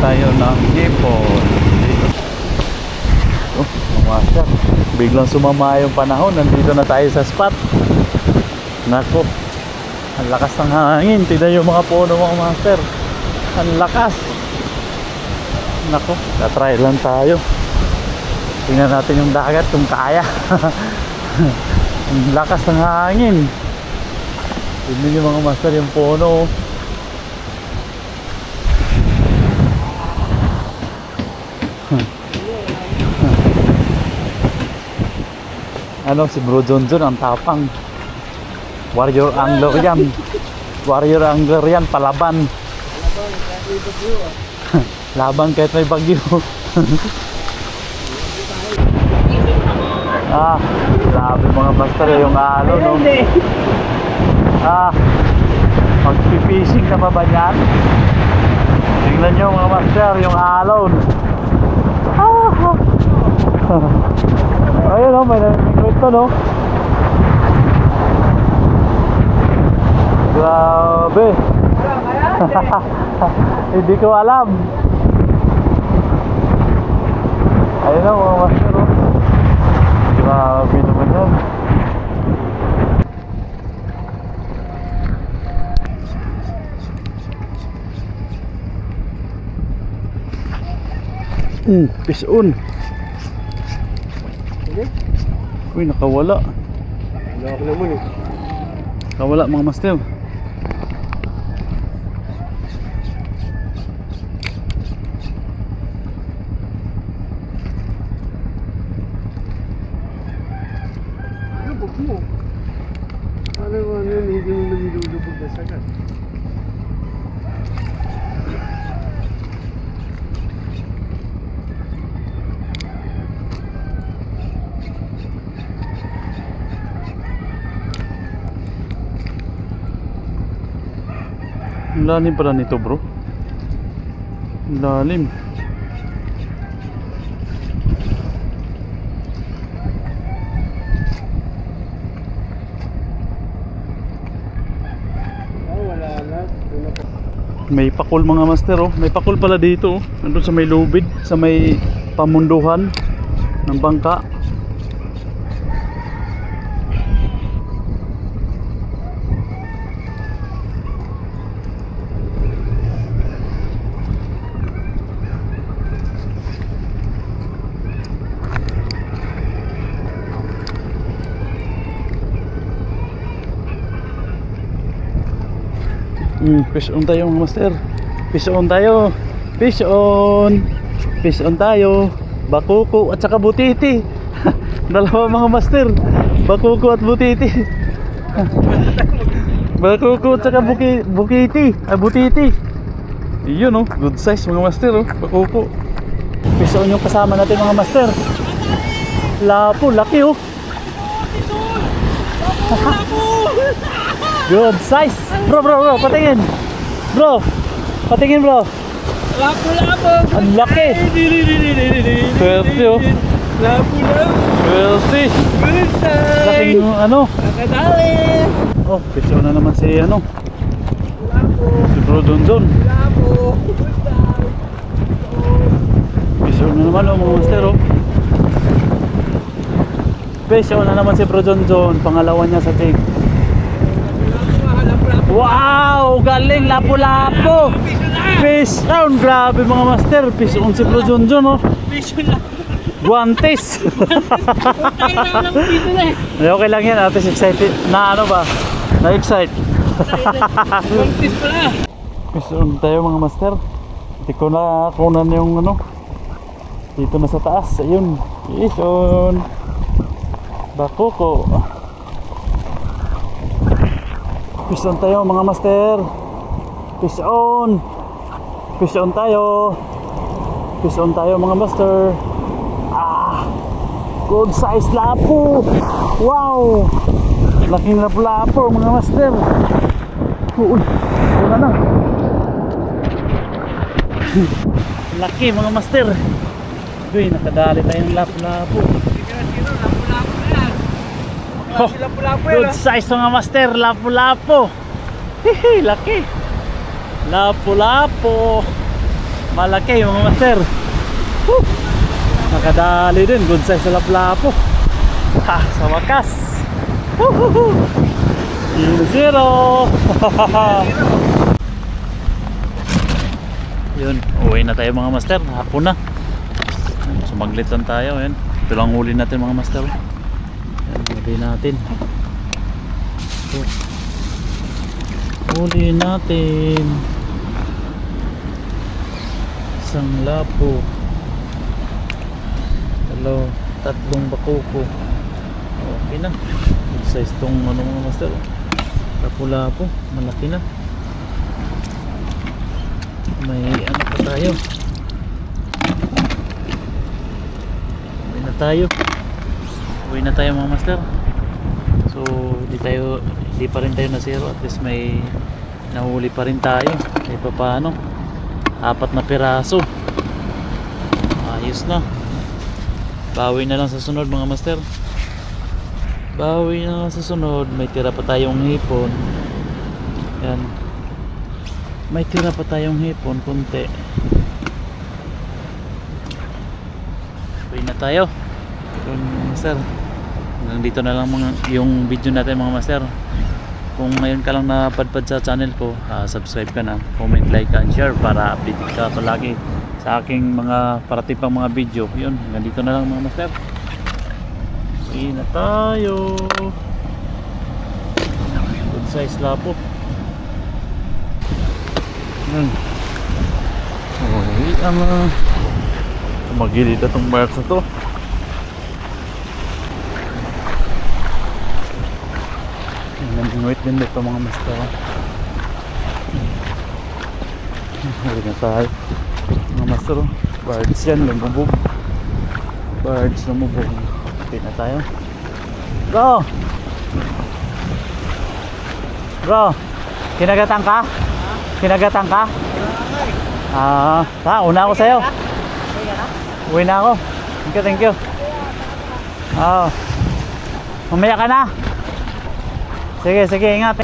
tayo ng hipon dito. Oh, master, biglang sumama yung panahon. Nandito na tayo sa spot. Nako, ang lakas ng hangin. Tignan yung mga puno, mga master. Ang lakas. Nako, tatry lang tayo. Tingnan natin yung dagat kung kaya. Ang lakas ng hangin. Tignan yung mga master, yung puno. Ano, si Bro Jonjon ang tapang. Warrior angler yan. Warrior angler yan, palaban. Laban kahit may bagyo. Ah, grabe mga master yung alon, no? Ah, magpipishing ka pa ba yan? Tingnan nyo mga master yung alon. Ah, ayun, no, may nangingwit to, no? Grabe. Hindi ko alam. Ayun na mga master, no? Grabe naman yan. Fish on. Uy, nakawala. Nakawala mga master. Ang lalim pala nito, bro. Ang lalim. May pakul mga master, oh. May pakul pala dito, oh. Nandun sa may lubid, sa may pamunduhan ng bangka. Fish on tayo mga master. Fish on tayo. Fish on. Fish on tayo. Bakuko at saka butiti. Dalawa mga master. Bakuko at butiti. Bakuko at saka butiti. Iyon, oh. Good size mga master, oh. Bakuko. Fish on yung kasama natin mga master. Lapo, laki, oh. Good size. Bro, patingin. Bro, bro. Lapo. Ang laki. Swerte, oh. Lapo. Swerte. Laking ano. Nakadali. Oh, piso na naman si ano. Si Bro Jonjon. Piso na naman, oh, mga master, oh. Piso na naman si Bro Jonjon. Pangalawa niya sa tig. Wow, galing, lapo-lapo. Fish on, grabe mga master. Fish on si Bro Jonjon, oh. Guantes. Okay lang yan, atis excited. Na ano ba? Na-excite. Guantes pala. Fish on tayo mga master. Hindi ko na kunan yung ano. Dito na sa taas, ayun. Fish on. Bakuko. Fish on tayo mga master. Fish on. Fish on tayo. Fish on tayo mga master. Ah, good size lapo. Wow, laking lapo-lapo mga master. Uy, wala na. Laki mga master. Uy, nakadali tayong lapo-lapo. Oh, good size mga master, lapo-lapo. Hihi, laki. Lapo-lapo. Malaki mga master. Woo! Nakadali din, good size sa laplapo. Ha, sa wakas. Woohoo! 0-0. Yun, uwi na tayo mga master. Hapon na. Sumaglit lang tayo. Yan. Ito lang huli natin mga master. Yan, huli natin. Ito. Huli natin. Isang lapo. Tatlong bakoko. Okay na. Good size tong ano mga master. Lapo-lapo. Malaki na. May ano pa tayo. Uwi na tayo mga master. So hindi pa rin tayo na zero. At least may nahuli pa rin tayo. Kahit pa paano, 4 na piraso. Ayos na. Bawi na lang sa sunod mga master. Bawi na lang sa sunod. May tira pa tayong hipon. Yan. May tira pa tayong hipon konti. Uwi na tayo. Yun, master. Hanggang dito na lang yung video natin mga master. Kung ngayon ka lang napadpad sa channel ko, subscribe ka na, comment, like, and share para update ka palagi sa aking mga parating pang mga video. Yun, hanggang dito na lang mga master. Uwi na tayo. Good size lapo. Magilid na itong marks na to. Nandinuit din dito mga master. Huli na tayo mga master. Birds yan, lumubog. Birds lumubog. Okay na tayo. Bro, kinagatan ka? Kinagatan ka? Una ako sa'yo. Uwi na ako. Thank you. Mamaya ka na. Sige, ingat.